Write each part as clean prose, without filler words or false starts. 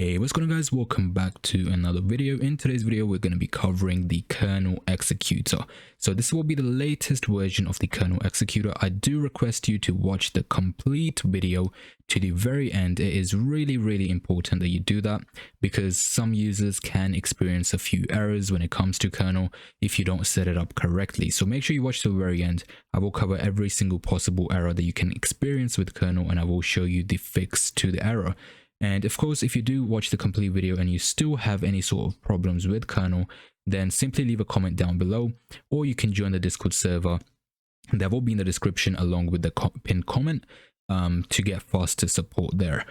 Hey, what's going on guys? Welcome back to another video. In today's video, we're going to be covering the kernel executor. So this will be the latest version of the kernel executor. I do request you to watch the complete video to the very end. It is really important that you do that because some users can experience a few errors when it comes to kernel if you don't set it up correctly. So make sure you watch to the very end. I will cover every single possible error that you can experience with kernel, and I will show you the fix to the error. And of course, if you do watch the complete video and you still have any sort of problems with kernel, then simply leave a comment down below, or you can join the Discord server. That will be in the description along with the pinned comment to get faster support there.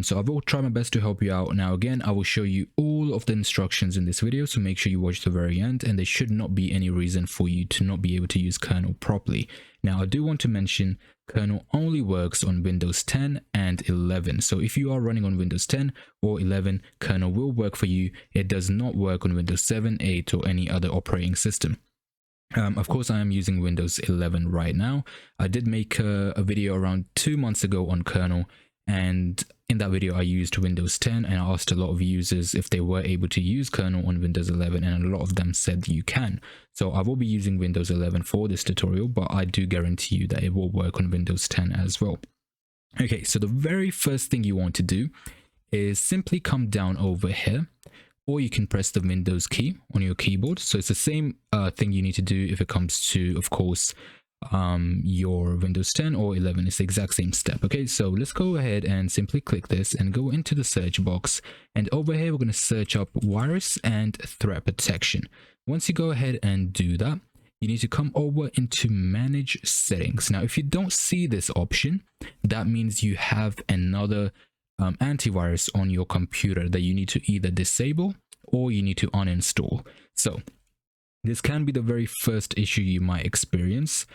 So I will try my best to help you out. Now again, I will show you all of the instructions in this video, so make sure you watch the very end, and there should not be any reason for you to not be able to use kernel properly. Now I do want to mention kernel only works on Windows 10 and 11. So if you are running on Windows 10 or 11, kernel will work for you. It does not work on Windows 7, 8 or any other operating system. Of course, I am using Windows 11 right now. I did make a video around 2 months ago on kernel, and in that video I used Windows 10 and I asked a lot of users if they were able to use kernel on Windows 11, and a lot of them said you can. So I will be using Windows 11 for this tutorial, but I do guarantee you that it will work on Windows 10 as well. Okay, so the very first thing you want to do is simply come down over here, or you can press the Windows key on your keyboard. So it's the same thing you need to do if it comes to, of course, your Windows 10 or 11. It's the exact same step. Okay, so let's go ahead and simply click this and go into the search box, and over here we're going to search up virus and threat protection. Once you go ahead and do that, you need to come over into manage settings. Now if you don't see this option, that means you have another antivirus on your computer that you need to either disable or you need to uninstall. So this can be the very first issue you might experience.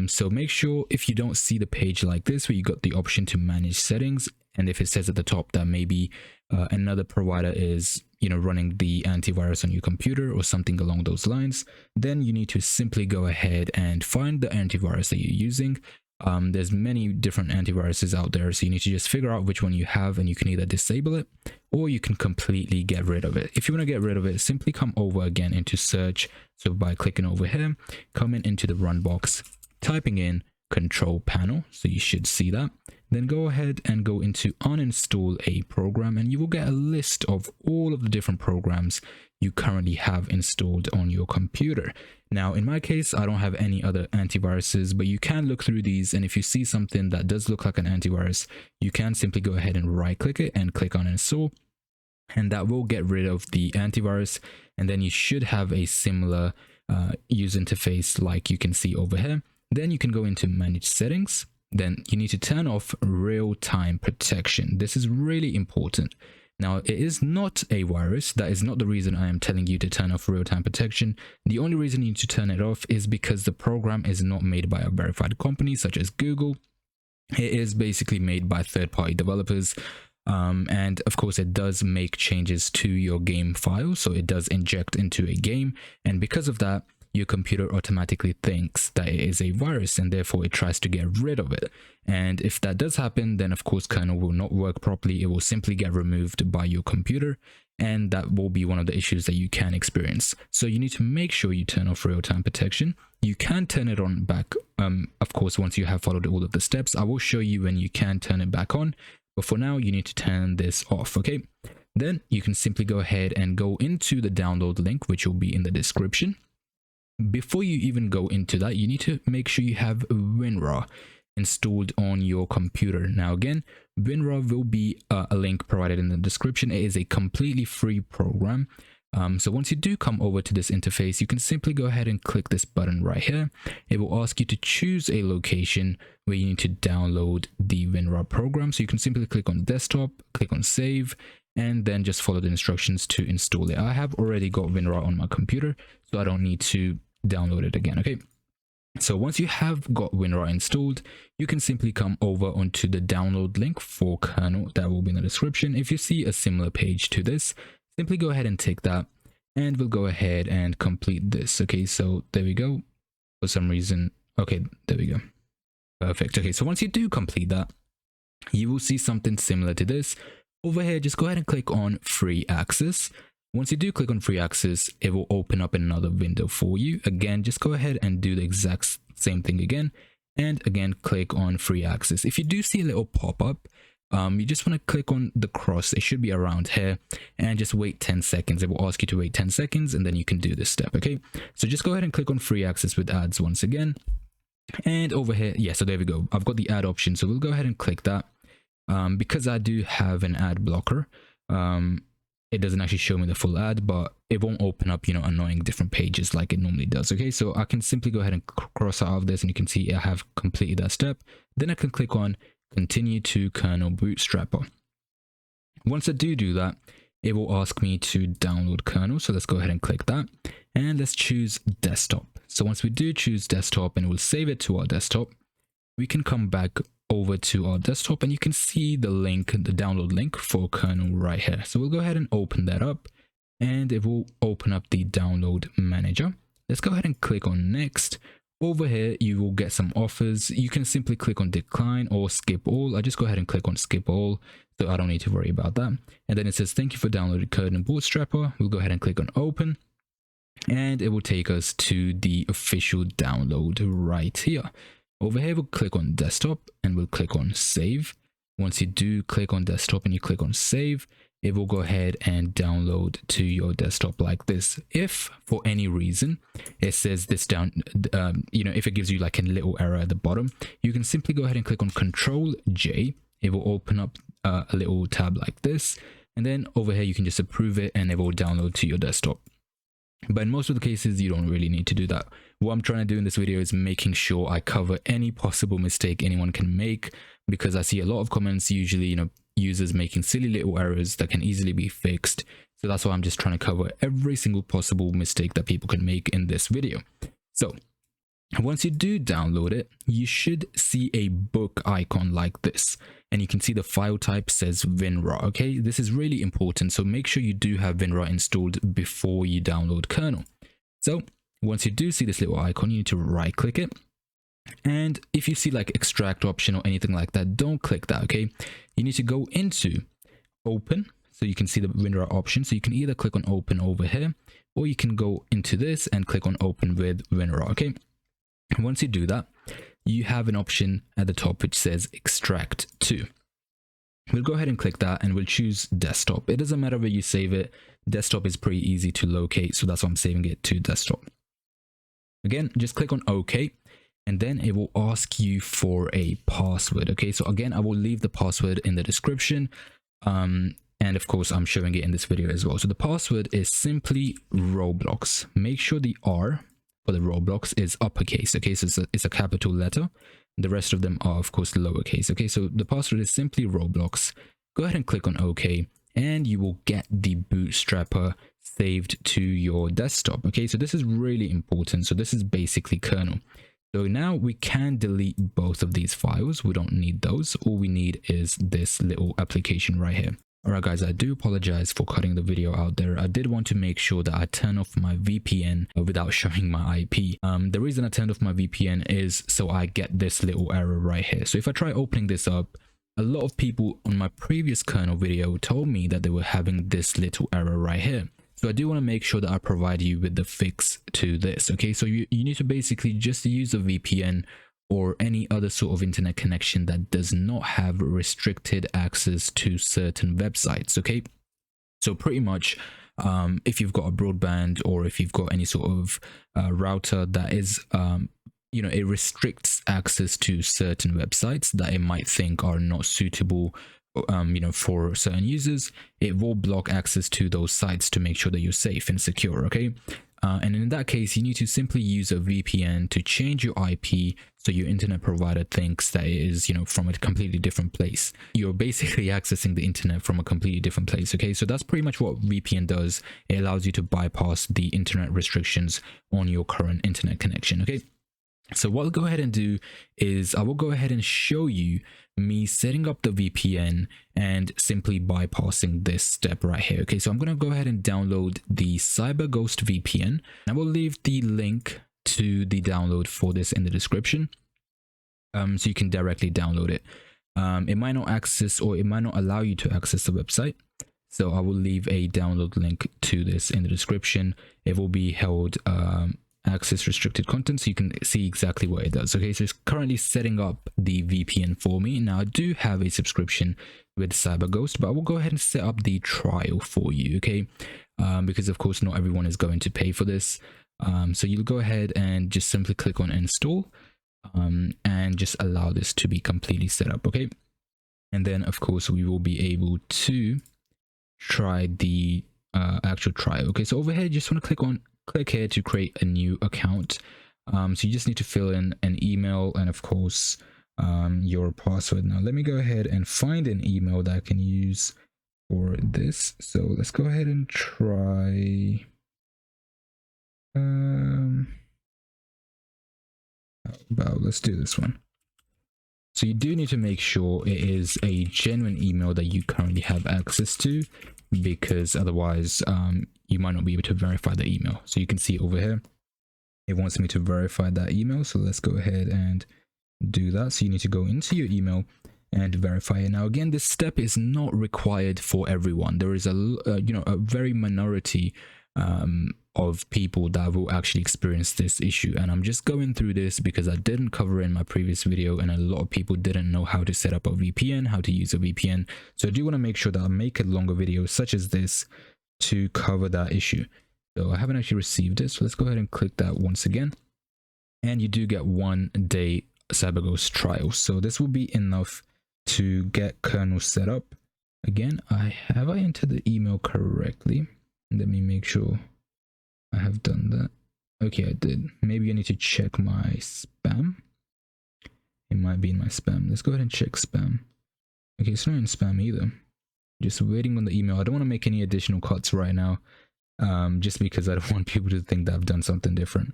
So make sure if you don't see the page like this where you got the option to manage settings, and if it says at the top that maybe another provider is running the antivirus on your computer or something along those lines, then you need to simply go ahead and find the antivirus that you're using. There's many different antiviruses out there, so you need to just figure out which one you have, and you can either disable it or you can completely get rid of it. If you want to get rid of it, simply come over again into search. So by clicking over here, coming into the run box, typing in control panel, so you should see that. Then go ahead and go into uninstall a program, and you will get a list of all of the different programs you currently have installed on your computer. Now in my case, I don't have any other antiviruses, but you can look through these, and if you see something that does look like an antivirus, you can simply go ahead and right click it and click on install, and that will get rid of the antivirus. And then you should have a similar user interface like you can see over here. Then you can go into manage settings. Then you need to turn off real-time protection. This is really important. Now, it is not a virus. That is not the reason I am telling you to turn off real-time protection. The only reason you need to turn it off is because the program is not made by a verified company such as Google. It is basically made by third-party developers. And of course, it does make changes to your game file. So it does inject into a game. And because of that, your computer automatically thinks that it is a virus, and therefore it tries to get rid of it. And if that does happen, then of course kernel will not work properly. It will simply get removed by your computer, and that will be one of the issues that you can experience. So you need to make sure you turn off real-time protection. You can turn it on back, of course, once you have followed all of the steps. I will show you when you can turn it back on, but for now you need to turn this off. Okay, then you can simply go ahead and go into the download link, which will be in the description. Before you even go into that, you need to make sure you have WinRAR installed on your computer. Now again, WinRAR will be a link provided in the description. It is a completely free program. So once you do come over to this interface, you can simply go ahead and click this button right here. It will ask you to choose a location where you need to download the WinRAR program. So you can simply click on desktop, click on save, and then just follow the instructions to install it. I have already got WinRAR on my computer, so I don't need to download it again. Okay, so once you have got WinRAR installed, you can simply come over onto the download link for kernel that will be in the description. If you see a similar page to this, simply go ahead and take that, and we'll go ahead and complete this. Okay, so there we go. For some reason, okay, there we go. Perfect. Okay, so once you do complete that, you will see something similar to this, Over here, just go ahead and click on free access. Once you do click on free access, it will open up another window for you. Again, just go ahead and do the exact same thing again. And again, click on free access. If you do see a little pop-up, you just want to click on the cross. It should be around here, and just wait 10 seconds. It will ask you to wait 10 seconds, and then you can do this step. Okay, so just go ahead and click on free access with ads once again. And over here, yeah, so there we go. I've got the ad option, so we'll go ahead and click that. Because I do have an ad blocker, it doesn't actually show me the full ad, but it won't open up, annoying different pages like it normally does. Okay, so I can simply go ahead and cross out of this, and you can see I have completed that step. Then I can click on continue to Krnl bootstrapper. Once I do that, it will ask me to download Krnl. So let's go ahead and click that, and let's choose desktop. So once we do choose desktop, and we'll save it to our desktop, we can come back over to our desktop, and you can see the link, the download link for Krnl right here. So we'll go ahead and open that up, and it will open up the download manager. Let's go ahead and click on next. Over here, you will get some offers. You can simply click on decline or skip all. I just go ahead and click on skip all, so I don't need to worry about that. And then it says, thank you for downloading Krnl bootstrapper. We'll go ahead and click on open, and it will take us to the official download right here. Over here, we'll click on desktop, and we'll click on save. Once you do click on desktop and you click on save, it will go ahead and download to your desktop like this. If for any reason it says this down, if it gives you like a little error at the bottom, you can simply go ahead and click on Control J. It will open up a little tab like this, and then over here you can just approve it, and it will download to your desktop. But in most of the cases, you don't really need to do that. What I'm trying to do in this video is making sure I cover any possible mistake anyone can make, because I see a lot of comments, usually, users making silly little errors that can easily be fixed. So that's why I'm just trying to cover every single possible mistake that people can make in this video. So once you do download it, you should see a book icon like this, and you can see the file type says WinRAR. Okay, this is really important, so make sure you do have WinRAR installed before you download Krnl. So once you do see this little icon, you need to right click it, and if you see like extract option or anything like that, don't click that. Okay, you need to go into open, so you can see the WinRAR option. So you can either click on open over here, or you can go into this and click on open with WinRAR. Okay, once you do that, you have an option at the top which says extract to. We'll go ahead and click that, and we'll choose desktop. It doesn't matter where you save it. Desktop is pretty easy to locate, so that's why I'm saving it to desktop. Again, just click on OK, and then it will ask you for a password. Okay, so again, I will leave the password in the description, and of course I'm showing it in this video as well. So the password is simply roblox. Make sure the R for the roblox is uppercase. Okay, so it's a capital letter. The rest of them are of course lowercase. Okay, so the password is simply roblox. Go ahead and click on OK, and you will get the bootstrapper saved to your desktop. Okay, so this is really important. So this is basically Krnl. So now we can delete both of these files. We don't need those. All we need is this little application right here. Alright guys, I do apologize for cutting the video out there. I did want to make sure that I turn off my VPN without showing my IP. The reason I turned off my VPN is so I get this little error right here. So if I try opening this up, a lot of people on my previous Krnl video told me that they were having this little error right here. So I do want to make sure that I provide you with the fix to this. Okay, so you need to basically just use a VPN or any other sort of internet connection that does not have restricted access to certain websites. Okay, so pretty much if you've got a broadband, or if you've got any sort of router that is it restricts access to certain websites that it might think are not suitable for certain users, it will block access to those sites to make sure that you're safe and secure. Okay, and in that case, you need to simply use a VPN to change your IP so your internet provider thinks that it is from a completely different place. You're basically accessing the internet from a completely different place. Okay, so that's pretty much what VPN does. It allows you to bypass the internet restrictions on your current internet connection. Okay, so what I'll go ahead and do is I will go ahead and show you me setting up the VPN and simply bypassing this step right here. Okay, so I'm going to go ahead and download the CyberGhost VPN. I will leave the link to the download for this in the description, so you can directly download it. it might not access, or it might not allow you to access the website. So I will leave a download link to this in the description. It will be held access restricted content, so you can see exactly what it does. Okay, so it's currently setting up the VPN for me. Now I do have a subscription with CyberGhost, but I will go ahead and set up the trial for you, okay? Because of course not everyone is going to pay for this. So you'll go ahead and just simply click on install, and just allow this to be completely set up, okay? And then of course we will be able to try the actual trial. Okay, so over here you just want to click here to create a new account. So you just need to fill in an email and of course your password. Now let me go ahead and find an email that I can use for this. So let's go ahead and try let's do this one. So you do need to make sure it is a genuine email that you currently have access to, because otherwise you might not be able to verify the email. So you can see over here it wants me to verify that email, so let's go ahead and do that. So you need to go into your email and verify it. Now again, this step is not required for everyone. There is a very minority of people that will actually experience this issue, and I'm just going through this because I didn't cover it in my previous video, and a lot of people didn't know how to set up a VPN, how to use a VPN. So I do want to make sure that I make a longer video such as this to cover that issue. So I haven't actually received it, so let's go ahead and click that once again, and you do get 1 day CyberGhost trial. So this will be enough to get Krnl set up. Again, have I entered the email correctly? Let me make sure I have done that. Okay, I did. Maybe I need to check my spam. It might be in my spam. Let's go ahead and check spam. Okay, it's not in spam either. Just waiting on the email. I don't want to make any additional cuts right now, just because I don't want people to think that I've done something different.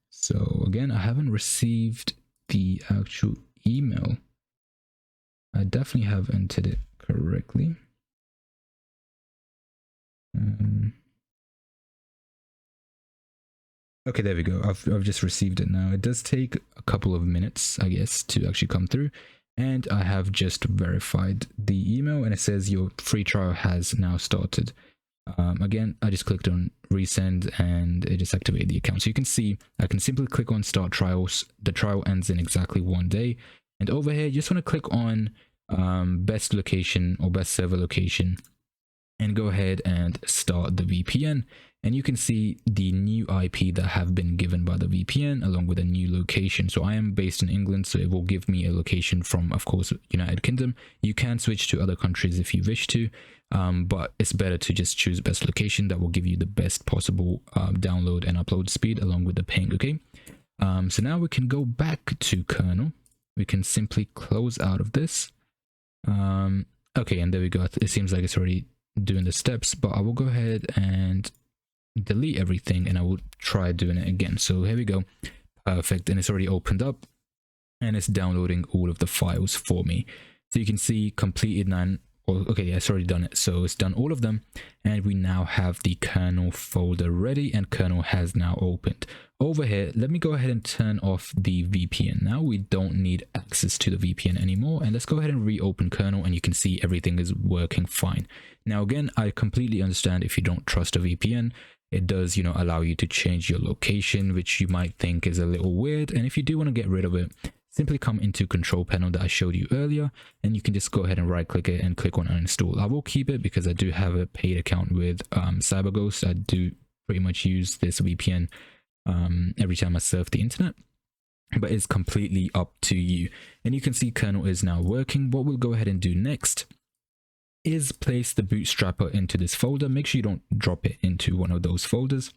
So again, I haven't received the actual email. I definitely have entered it correctly. Okay, there we go. I've just received it now. It does take a couple of minutes, I guess, to actually come through. And I have just verified the email, and it says your free trial has now started. Again, I just clicked on resend and it just activated the account. So you can see I can simply click on start trials. The trial ends in exactly 1 day. And over here, you just want to click on best location or best server location and go ahead and start the VPN. And you can see the new IP that have been given by the VPN along with a new location. So I am based in England, so it will give me a location from, of course, United Kingdom. You can switch to other countries if you wish to, but it's better to just choose best location. That will give you the best possible download and upload speed along with the ping. Okay, so now we can go back to Krnl. We can simply close out of this. Okay, and there we go. It seems like it's already doing the steps, but I will go ahead and delete everything and I will try doing it again. So here we go. Perfect. And it's already opened up and it's downloading all of the files for me. So you can see completed 9. Okay, yeah, it's already done it. So it's done all of them, and we now have the Krnl folder ready, and Krnl has now opened. Over here, let me go ahead and turn off the VPN. Now we don't need access to the VPN anymore, and let's go ahead and reopen Krnl, and you can see everything is working fine. Now again, I completely understand if you don't trust a VPN. It does, allow you to change your location, which you might think is a little weird. And if you do want to get rid of it, simply come into control panel that I showed you earlier, and you can just go ahead and right click it and click on uninstall. I will keep it because I do have a paid account with CyberGhost. I do pretty much use this VPN every time I surf the internet, but it's completely up to you. And you can see Krnl is now working. What we'll go ahead and do next is place the bootstrapper into this folder. Make sure you don't drop it into one of those folders.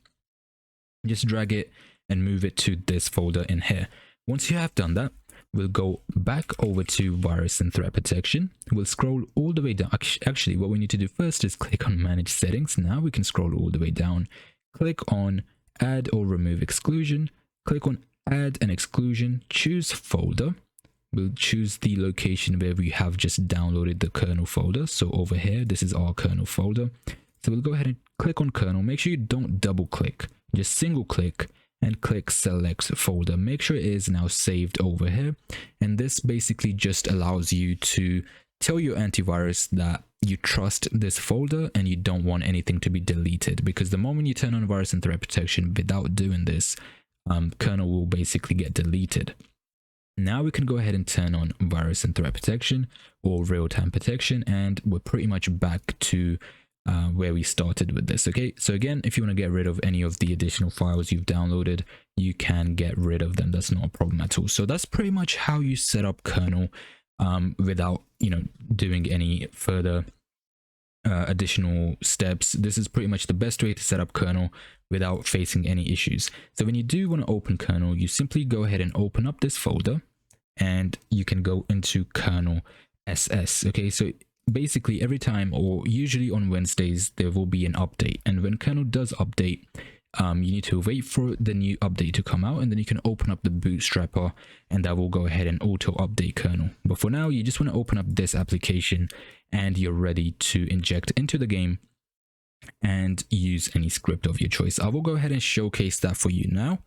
Just drag it and move it to this folder in here. Once you have done that, we'll go back over to virus and threat protection. We'll scroll all the way down. Actually, what we need to do first is click on manage settings. Now we can scroll all the way down. Click on add or remove exclusion. Click on add an exclusion. Choose folder. We'll choose the location where we have just downloaded the Krnl folder. So over here, this is our Krnl folder. So we'll go ahead and click on Krnl. Make sure you don't double click, just single click and click select folder. Make sure it is now saved over here, and this basically just allows you to tell your antivirus that you trust this folder and you don't want anything to be deleted, because the moment you turn on virus and threat protection without doing this, kernel will basically get deleted. Now we can go ahead and turn on virus and threat protection or real-time protection, and we're pretty much back to where we started with this. Okay, so again, if you want to get rid of any of the additional files you've downloaded, you can get rid of them. That's not a problem at all. So that's pretty much how you set up kernel without, you know, doing any further additional steps. This is pretty much the best way to set up kernel without facing any issues. So when you do want to open kernel, you simply go ahead and open up this folder, and you can go into kernel ss. Okay, so basically every time, or usually on Wednesdays, there will be an update, and when kernel does update, you need to wait for the new update to come out, and then you can open up the bootstrapper, and that will go ahead and auto update kernel. But for now, you just want to open up this application, and you're ready to inject into the game and use any script of your choice. I will go ahead and showcase that for you now.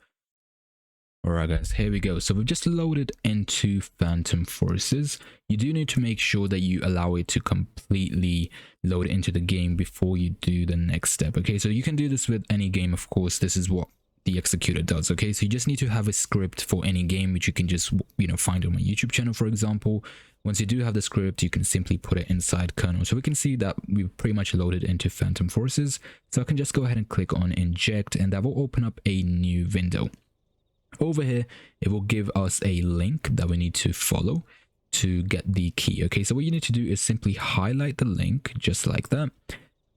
Alright guys, here we go. So we've just loaded into Phantom Forces. You do need to make sure that you allow it to completely load into the game before you do the next step. Okay, so you can do this with any game, of course. This is what the executor does. Okay, so you just need to have a script for any game, which you can just, you know, find on my YouTube channel, for example. Once you do have the script, you can simply put it inside kernel. So we can see that we've pretty much loaded into Phantom Forces. So I can just go ahead and click on inject, and that will open up a new window. Over here, it will give us a link that we need to follow to get the key. Okay, so what you need to do is simply highlight the link just like that.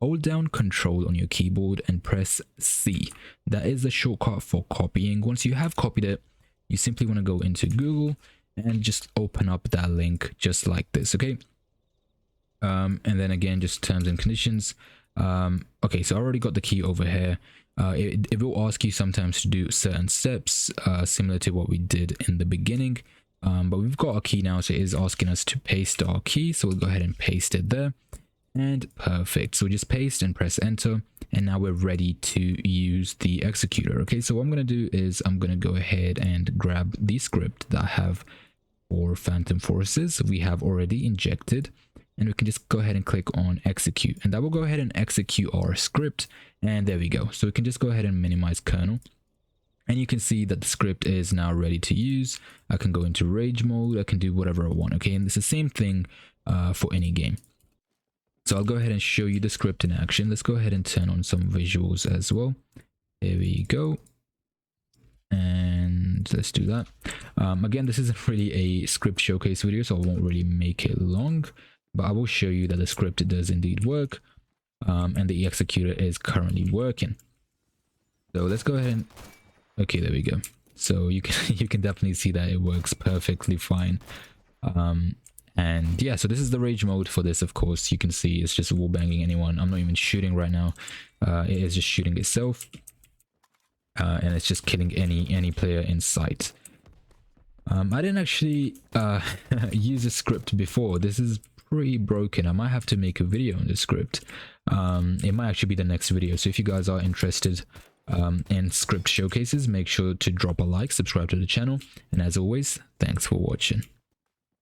Hold down Control on your keyboard and press C. That is the shortcut for copying. Once you have copied it, you simply want to go into Google and just open up that link just like this. Okay, and then again, just terms and conditions. Okay, so I already got the key over here. It will ask you sometimes to do certain steps similar to what we did in the beginning, but we've got our key now, so it is asking us to paste our key. So we'll go ahead and paste it there, and perfect. So just paste and press enter, and now we're ready to use the executor. Okay, so what I'm going to do is I'm going to go ahead and grab the script that I have for Phantom Forces. We have already injected, and we can just go ahead and click on execute, and that will go ahead and execute our script. And there we go. So we can just go ahead and minimize kernel, and you can see that the script is now ready to use. I can go into rage mode, I can do whatever I want. Okay, and it's the same thing for any game. So I'll go ahead and show you the script in action. Let's go ahead and turn on some visuals as well. There we go, and let's do that. Again, this isn't really a script showcase video, so I won't really make it long, but I will show you that the script does indeed work, and the executor is currently working. So let's go ahead and, okay, there we go. So you can definitely see that it works perfectly fine. And yeah, so this is the rage mode for this. Of course, you can see it's just wall banging anyone. I'm not even shooting right now. It is just shooting itself, and it's just killing any player in sight. I didn't actually use a script before. This is pretty broken. I might have to make a video on the script. It might actually be the next video. So if you guys are interested in script showcases, make sure to drop a like, subscribe to the channel, and as always, thanks for watching.